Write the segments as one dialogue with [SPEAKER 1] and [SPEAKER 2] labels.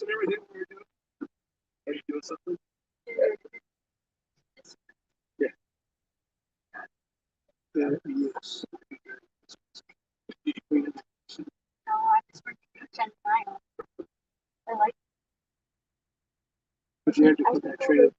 [SPEAKER 1] and everything we were doing? Are you doing something? Yeah. Yes.
[SPEAKER 2] No, I just worked 10 miles. I like
[SPEAKER 1] But you had to put that trailer.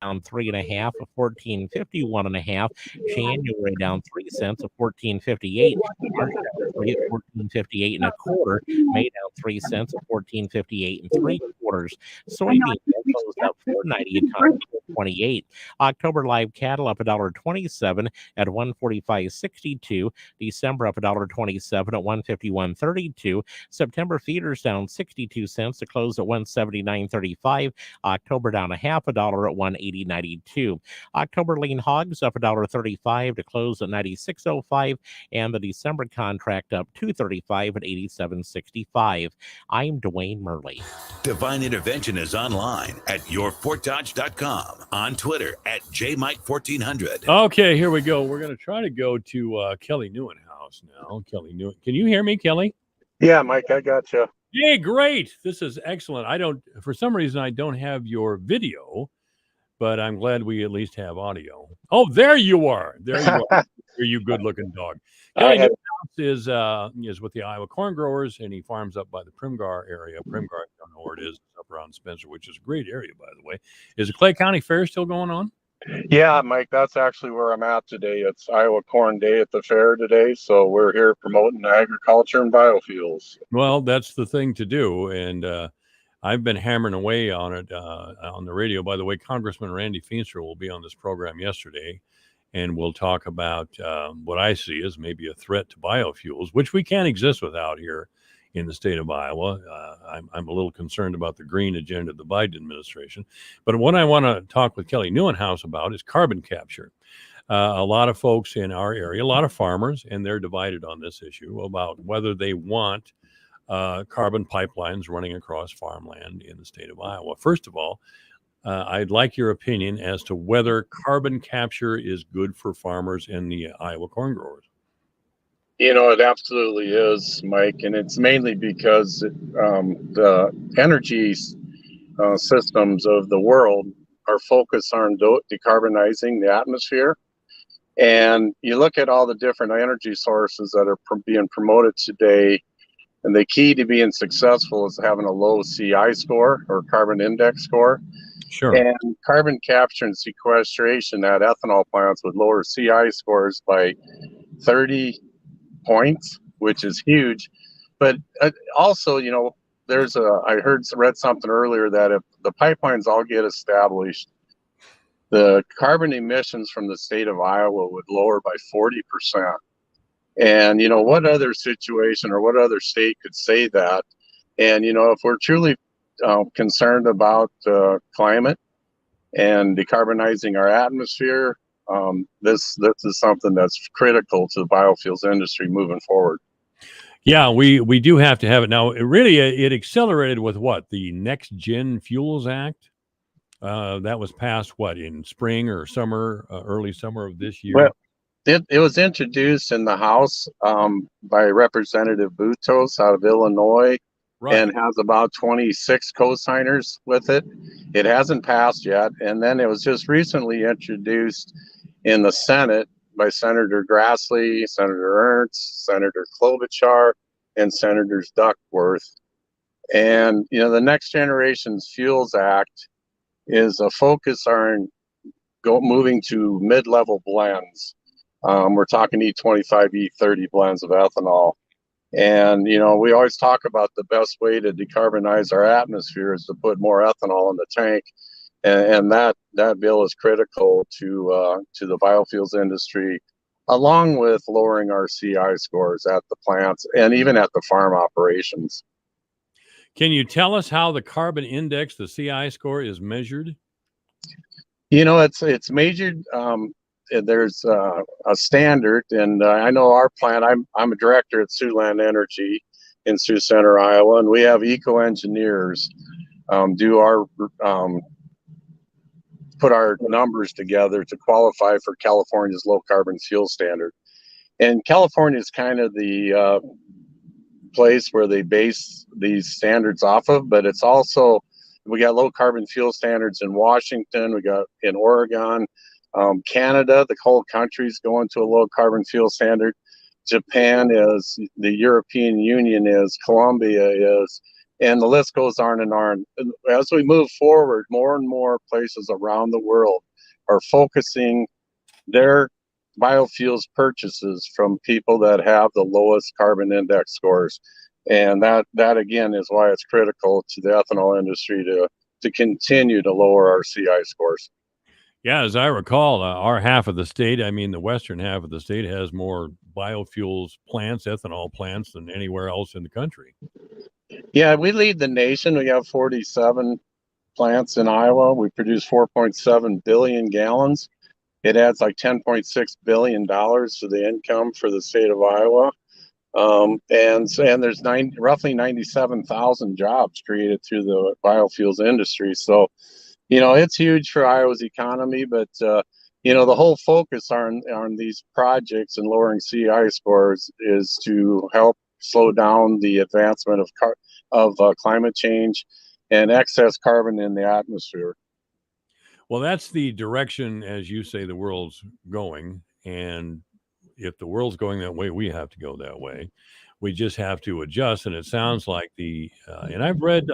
[SPEAKER 3] Down 3.5 of 14.51.5. January down 3 cents of 14.58. March down 3 at 14.58 1/4. May down 3 cents of 14.58 3/4. Soybeans closed up 4.90 a ton, 4.28. October live cattle up $1.27 at 145.62. December up $1.27 at 151.32. September feeders down 62 cents to close at 179.35. October down $0.50 at 180.92. October lean hogs up $1.35 to close at 96.05, and the December contract up $2.35 at 87.65. I'm Dwayne Murley.
[SPEAKER 4] Divine Intervention is online at yourfortdodge.com, on Twitter at jmike1400.
[SPEAKER 5] Okay, here we go. We're going to try to go to Kelly Newenhouse now. Kelly Newen, can you hear me, Kelly?
[SPEAKER 6] Yeah, Mike, I got you.
[SPEAKER 5] Hey, great. This is excellent. For some reason, I don't have your video, but I'm glad we at least have audio. Oh, there you are. There you are. You good-looking dog. Kelly Newenhouse is with the Iowa Corn Growers, and he farms up by the Primgar area. Primgar, I don't know where it is. It's up around Spencer, which is a great area, by the way. Is the Clay County Fair still going on?
[SPEAKER 6] Yeah, Mike, that's actually where I'm at today. It's Iowa Corn Day at the fair today, so we're here promoting agriculture and biofuels.
[SPEAKER 5] Well, that's the thing to do, and I've been hammering away on it on the radio. By the way, Congressman Randy Feenstra will be on this program yesterday, and we'll talk about what I see as maybe a threat to biofuels, which we can't exist without here in the state of Iowa. I'm a little concerned about the green agenda of the Biden administration. But what I want to talk with Kelly Newenhouse about is carbon capture. A lot of folks in our area, a lot of farmers, and they're divided on this issue about whether they want carbon pipelines running across farmland in the state of Iowa. First of all, I'd like your opinion as to whether carbon capture is good for farmers and the Iowa corn growers.
[SPEAKER 6] You know, it absolutely is, Mike, and it's mainly because the energy systems of the world are focused on decarbonizing the atmosphere. And you look at all the different energy sources that are being promoted today, and the key to being successful is having a low CI score or carbon index score.
[SPEAKER 5] Sure.
[SPEAKER 6] And carbon capture and sequestration at ethanol plants would lower CI scores by 30 points, which is huge. But also, you know, I read something earlier that if the pipelines all get established, the carbon emissions from the state of Iowa would lower by 40%. And, you know, what other situation or what other state could say that? And, you know, if we're truly concerned about climate and decarbonizing our atmosphere, this is something that's critical to the biofuels industry moving forward.
[SPEAKER 5] Yeah, we do have to have it now. It accelerated with what, the Next Gen Fuels Act that was passed in spring or summer, early summer of this year.
[SPEAKER 6] Well, it was introduced in the House by Representative Boutos out of Illinois. Right. And has about 26 co-signers with it. It hasn't passed yet. And then it was just recently introduced in the Senate by Senator Grassley, Senator Ernst, Senator Klobuchar, and Senators Duckworth. And, you know, the Next Generation's Fuels Act is a focus on moving to mid-level blends. We're talking E25, E30 blends of ethanol. And, you know, we always talk about the best way to decarbonize our atmosphere is to put more ethanol in the tank. And that bill is critical to the biofuels industry, along with lowering our CI scores at the plants and even at the farm operations.
[SPEAKER 5] Can you tell us how the carbon index, the CI score, is measured?
[SPEAKER 6] You know, it's measured. There's a standard, and I know our plant. I'm a director at Siouxland Energy in Sioux Center, Iowa, and we have eco-engineers put our numbers together to qualify for California's low carbon fuel standard. And California is kind of the place where they base these standards off of, but it's also, we got low carbon fuel standards in Washington, we got in Oregon, Canada, the whole country's going to a low carbon fuel standard. Japan is, the European Union is, Colombia is, and the list goes on and on. As we move forward, more and more places around the world are focusing their biofuels purchases from people that have the lowest carbon index scores. And that again is why it's critical to the ethanol industry to continue to lower our CI scores.
[SPEAKER 5] Yeah, as I recall, our half of the state, I mean, the western half of the state has more biofuels plants, ethanol plants than anywhere else in the country.
[SPEAKER 6] Yeah, we lead the nation. We have 47 plants in Iowa. We produce 4.7 billion gallons. It adds like $10.6 billion to the income for the state of Iowa. And there's roughly 97,000 jobs created through the biofuels industry. So, you know, it's huge for Iowa's economy, but, you know, the whole focus on these projects and lowering CI scores is to help slow down the advancement of climate change and excess carbon in the atmosphere.
[SPEAKER 5] Well, that's the direction, as you say, the world's going. And if the world's going that way, we have to go that way. We just have to adjust. And it sounds like and I've read,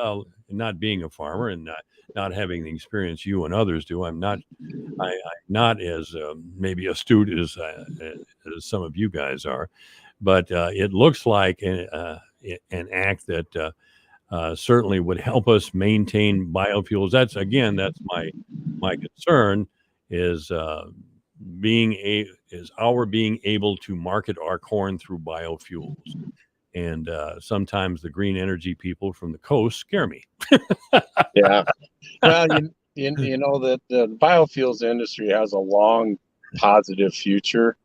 [SPEAKER 5] not being a farmer and not having the experience you and others do, I'm not as maybe astute as some of you guys are, but it looks like an act that certainly would help us maintain biofuels. That's my concern is being able to market our corn through biofuels. And sometimes the green energy people from the coast scare me.
[SPEAKER 6] Yeah. Well, you know that the biofuels industry has a long positive future.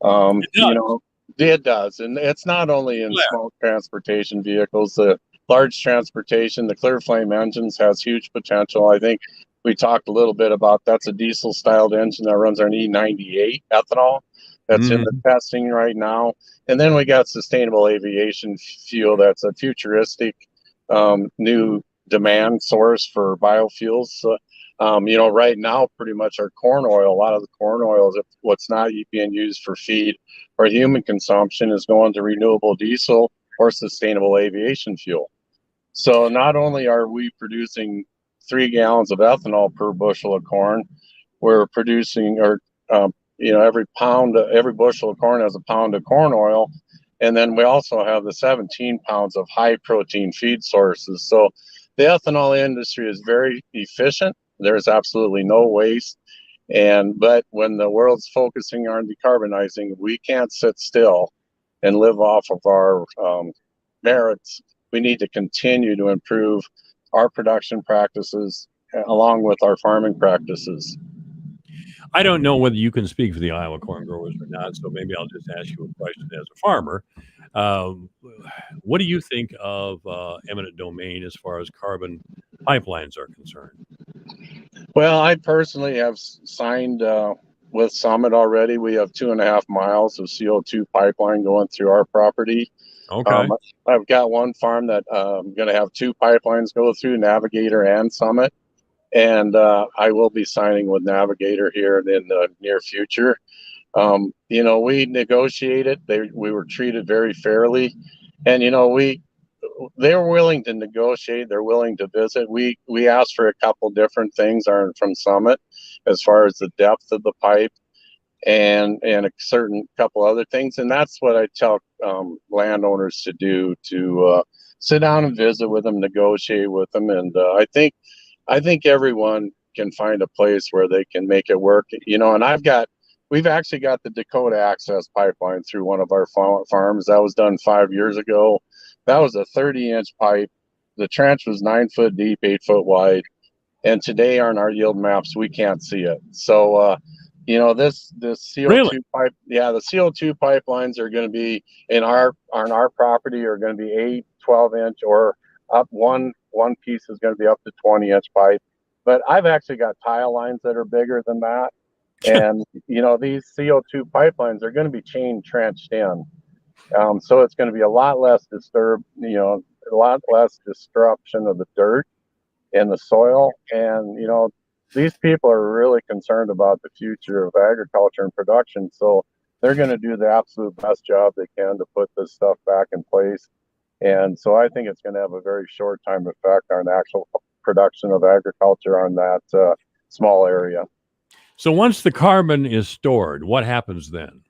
[SPEAKER 6] You know, it does. And it's not only in small transportation vehicles, the large transportation, the Clear Flame engines has huge potential. I think we talked a little bit about that's a diesel styled engine that runs on E98 ethanol. That's in the testing right now. And then we got sustainable aviation fuel that's a futuristic new demand source for biofuels. You know, right now, pretty much our corn oil, a lot of the corn oil, what's not being used for feed or human consumption, is going to renewable diesel or sustainable aviation fuel. So not only are we producing 3 gallons of ethanol per bushel of corn, we're producing, you know, every bushel of corn has a pound of corn oil. And then we also have the 17 pounds of high protein feed sources. So the ethanol industry is very efficient. There's absolutely no waste. But when the world's focusing on decarbonizing, we can't sit still and live off of our merits. We need to continue to improve our production practices along with our farming practices.
[SPEAKER 5] I don't know whether you can speak for the Iowa corn growers or not, so maybe I'll just ask you a question as a farmer. What do you think of eminent domain as far as carbon pipelines are concerned?
[SPEAKER 6] Well, I personally have signed with Summit already. We have 2.5 miles of CO2 pipeline going through our property.
[SPEAKER 5] Okay.
[SPEAKER 6] I've got one farm that I'm going to have 2 pipelines go through, Navigator and Summit. And I will be signing with Navigator here in the near future. You know, we negotiated. We were treated very fairly, and you know, they were willing to negotiate. They're willing to visit. We asked for a couple different things from Summit, as far as the depth of the pipe, and a certain couple other things. And that's what I tell landowners to do: to sit down and visit with them, negotiate with them, and I think everyone can find a place where they can make it work, you know. And we've actually got the Dakota Access pipeline through one of our farms. That was done 5 years ago. That was a 30-inch pipe. The trench was 9 foot deep, 8 foot wide. And today on our yield maps, we can't see it. So, you know, this CO2 pipe, the CO2 pipelines are going to be on our property are going to be 8, 12-inch or up one piece is going to be up to 20-inch pipe. But I've actually got tile lines that are bigger than that. And, you know, these CO2 pipelines are going to be chain trenched in. So it's going to be a lot less disturbed, a lot less disruption of the dirt in the soil. And, these people are really concerned about the future of agriculture and production. So they're going to do the absolute best job they can to put this stuff back in place. And so I think it's going to have a very short time effect on the actual production of agriculture on that small area.
[SPEAKER 5] So once the carbon is stored, what happens then?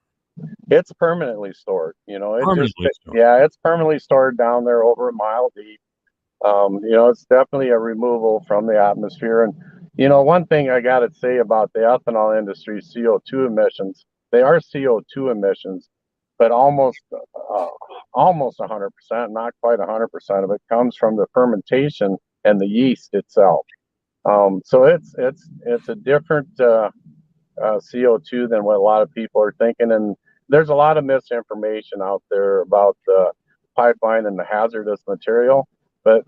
[SPEAKER 6] It's permanently stored.
[SPEAKER 5] Permanently stored.
[SPEAKER 6] Yeah, it's permanently stored down there over a mile deep. It's definitely a removal from the atmosphere. And, one thing I got to say about the ethanol industry, CO2 emissions, they are CO2 emissions, but almost 100%, not quite 100% of it comes from the fermentation and the yeast itself. So it's a different CO2 than what a lot of people are thinking. And there's a lot of misinformation out there about the pipeline and the hazardous material, but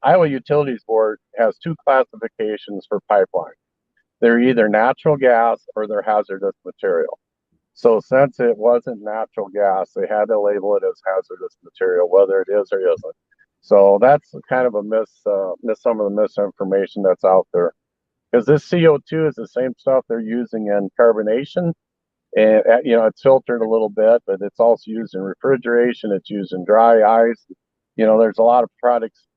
[SPEAKER 6] Iowa Utilities Board has two classifications for pipeline. They're either natural gas or they're hazardous material. So since it wasn't natural gas, they had to label it as hazardous material, whether it is or isn't. So that's kind of some of the misinformation that's out there. Because this CO2 is the same stuff they're using in carbonation. And, it's filtered a little bit, but it's also used in refrigeration. It's used in dry ice. There's a lot of products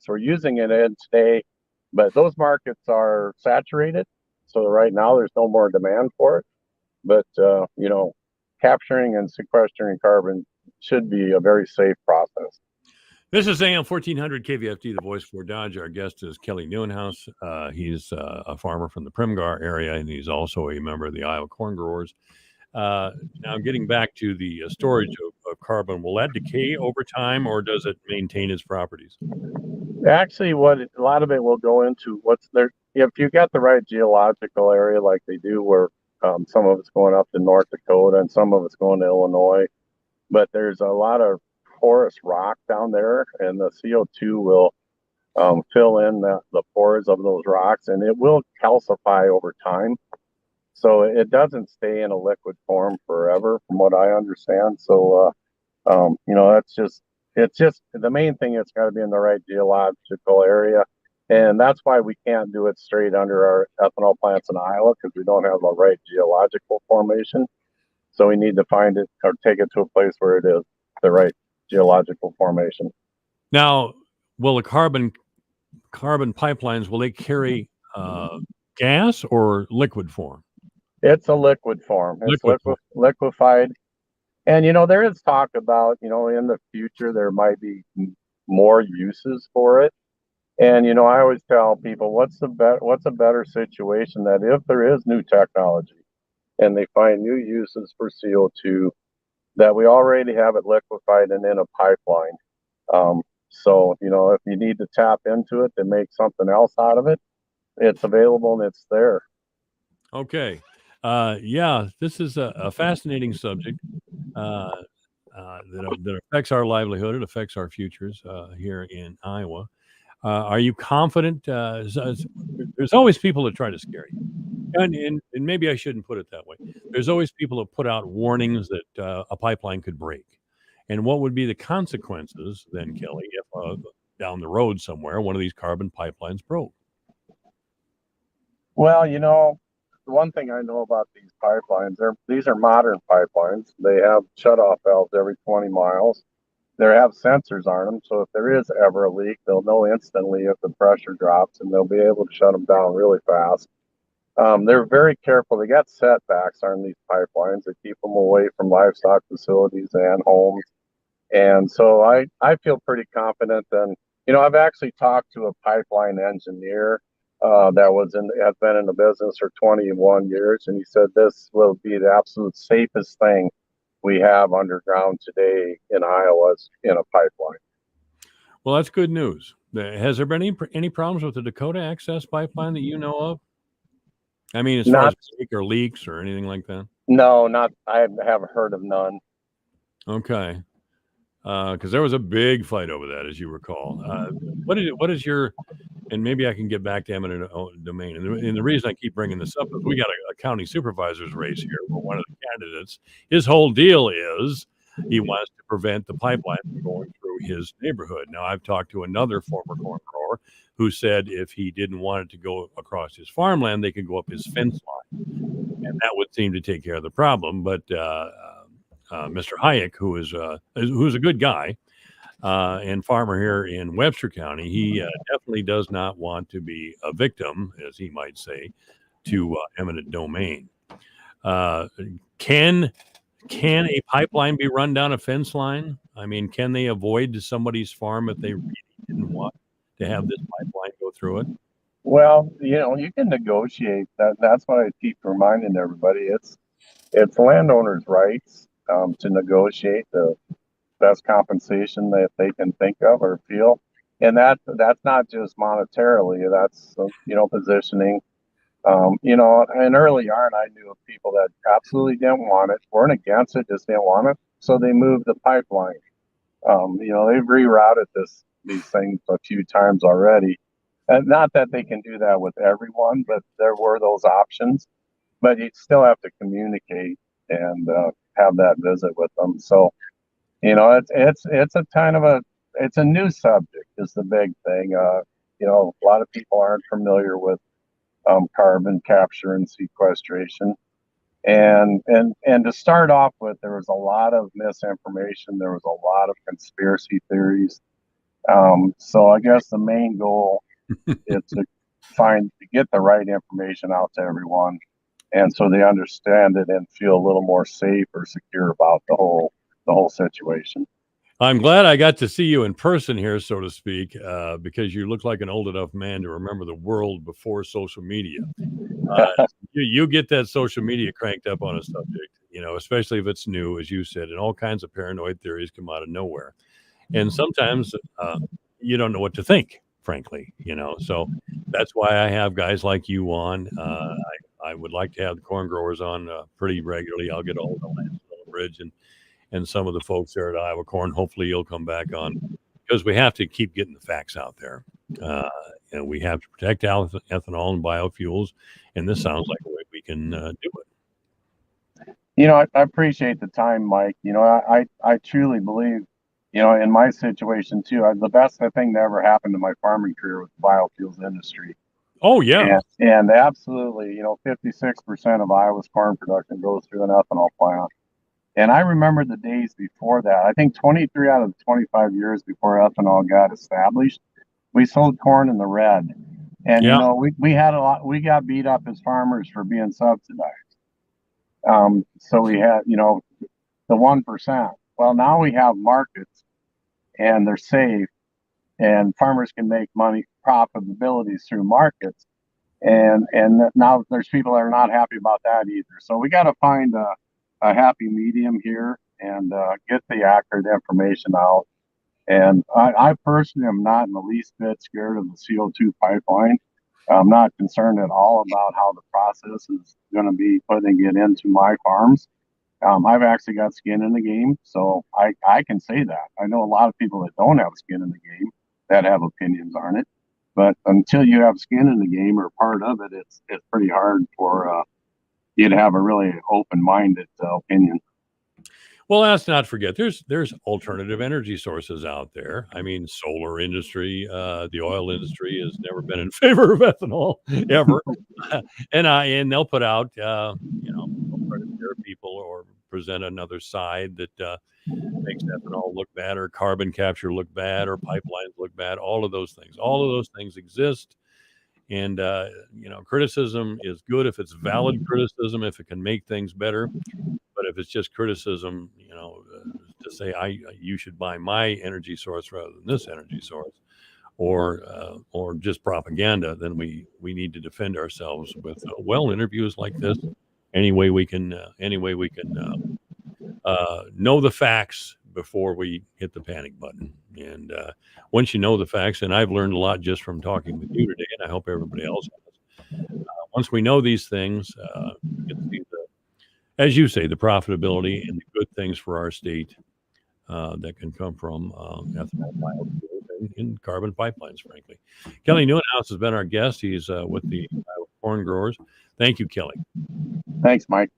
[SPEAKER 6] we're using it in today, but those markets are saturated. So right now there's no more demand for it. But, capturing and sequestering carbon should be a very safe process.
[SPEAKER 5] This is AM 1400 KVFD, the voice for Dodge. Our guest is Kelly Neuenhaus. He's a farmer from the Primgar area, and he's also a member of the Iowa Corn Growers. Now, getting back to the storage of carbon, will that decay over time, or does it maintain its properties?
[SPEAKER 6] Actually, a lot of it will go into what's there. If you got the right geological area like they do, where some of it's going up to North Dakota and some of it's going to Illinois, but there's a lot of porous rock down there, and the CO2 will fill in the pores of those rocks, and it will calcify over time. So it doesn't stay in a liquid form forever, from what I understand. So, it's just the main thing. It's got to be in the right geological area. And that's why we can't do it straight under our ethanol plants in Iowa, because we don't have the right geological formation. So we need to find it or take it to a place where it is the right geological formation.
[SPEAKER 5] Now, will the carbon pipelines, will they carry gas or liquid form?
[SPEAKER 6] It's a liquid form. It's liquefied. And, there is talk about, in the future, there might be more uses for it. And, I always tell people, what's a better situation that if there is new technology and they find new uses for CO2, that we already have it liquefied and in a pipeline. So, if you need to tap into it to make something else out of it, it's available and it's there.
[SPEAKER 5] Okay. This is a fascinating subject that affects our livelihood. It affects our futures here in Iowa. Are you confident? There's always people that try to scare you. And maybe I shouldn't put it that way. There's always people that put out warnings that a pipeline could break. And what would be the consequences then, Kelly, if down the road somewhere one of these carbon pipelines broke?
[SPEAKER 6] Well, one thing I know about these pipelines, these are modern pipelines. They have shutoff valves every 20 miles. They have sensors on them, so if there is ever a leak, they'll know instantly if the pressure drops, and they'll be able to shut them down really fast. They're very careful. They got setbacks on these pipelines that keep them away from livestock facilities and homes. And so I feel pretty confident. And, I've actually talked to a pipeline engineer that has been in the business for 21 years. And he said this will be the absolute safest thing we have underground today in Iowa in a pipeline.
[SPEAKER 5] Well, that's good news. Has there been any problems with the Dakota Access Pipeline that you know of? I mean, as far as leaks or anything like that?
[SPEAKER 6] No, I haven't heard of none.
[SPEAKER 5] Okay. Because there was a big fight over that, as you recall. What is your and maybe I can get back to eminent domain. And the reason I keep bringing this up is we got a county supervisor's race here where one of the candidates, his whole deal is he wants to prevent the pipeline from going through his neighborhood. Now, I've talked to another former corn grower who said if he didn't want it to go across his farmland, they could go up his fence line. And that would seem to take care of the problem. But Mr. Hayek, who's a good guy and farmer here in Webster County, he definitely does not want to be a victim, as he might say, to eminent domain. Can a pipeline be run down a fence line? I mean, can they avoid somebody's farm if they really didn't want to have this pipeline go through it?
[SPEAKER 6] Well, you can negotiate. That's what I keep reminding everybody. It's landowners' rights to negotiate the best compensation that they can think of or feel, and that's not just monetarily. That's positioning. And early on, I knew of people that absolutely didn't want it, weren't against it, just didn't want it, so they moved the pipeline. They've rerouted these things a few times already. And not that they can do that with everyone, but there were those options. But you still have to communicate and have that visit with them. So, it's a kind of it's a new subject is the big thing. A lot of people aren't familiar with carbon capture and sequestration. And to start off with, there was a lot of misinformation. There was a lot of conspiracy theories. So I guess the main goal is to get the right information out to everyone, and so they understand it and feel a little more safe or secure about the whole situation.
[SPEAKER 5] I'm glad I got to see you in person here, so to speak, because you look like an old enough man to remember the world before social media. You get that social media cranked up on a subject, especially if it's new, as you said, and all kinds of paranoid theories come out of nowhere. And sometimes you don't know what to think, frankly, so that's why I have guys like you on. I would like to have the corn growers on pretty regularly. I'll get all the Lance Bridge and some of the folks there at Iowa Corn. Hopefully you'll come back on, because we have to keep getting the facts out there. And we have to protect ethanol and biofuels. And this sounds like a way we can do it.
[SPEAKER 6] I appreciate the time, Mike. I truly believe, in my situation too, the best thing that ever happened to my farming career was the biofuels industry.
[SPEAKER 5] Oh, yeah.
[SPEAKER 6] And absolutely, 56% of Iowa's corn production goes through an ethanol plant. And I remember the days before that. I think 23 out of the 25 years before ethanol got established, we sold corn in the red. And, we had we got beat up as farmers for being subsidized. So we had, the 1%. Well, now we have markets and they're safe, and farmers can make money, profitabilities through markets. And now there's people that are not happy about that either. So we got to find a happy medium here and get the accurate information out. And I personally am not in the least bit scared of the CO2 pipeline. I'm not concerned at all about how the process is going to be putting it into my farms. I've actually got skin in the game, so I can say that. I know a lot of people that don't have skin in the game that have opinions on it. But until you have skin in the game or part of it, it's pretty hard for you to have a really open-minded opinion.
[SPEAKER 5] Well, let's not forget, there's alternative energy sources out there. I mean, solar industry, the oil industry has never been in favor of ethanol ever, and they'll put out, they'll try to scare people or present another side that makes ethanol look bad, or carbon capture look bad, or pipelines look bad. All of those things exist. And, criticism is good if it's valid criticism, if it can make things better. But if it's just criticism, to say you should buy my energy source rather than this energy source, or just propaganda, then we need to defend ourselves with interviews like this. Any way we can know the facts before we hit the panic button. And once you know the facts, and I've learned a lot just from talking with you today, and I hope everybody else has. Once we know these things, we get to see as you say, the profitability and the good things for our state that can come from ethanol biofuels. in carbon pipelines, frankly. Kelly Neuenhouse has been our guest. He's with the corn growers. Thank you, Kelly.
[SPEAKER 6] Thanks, Mike.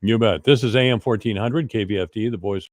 [SPEAKER 5] You bet. This is AM 1400 KVFD, the voice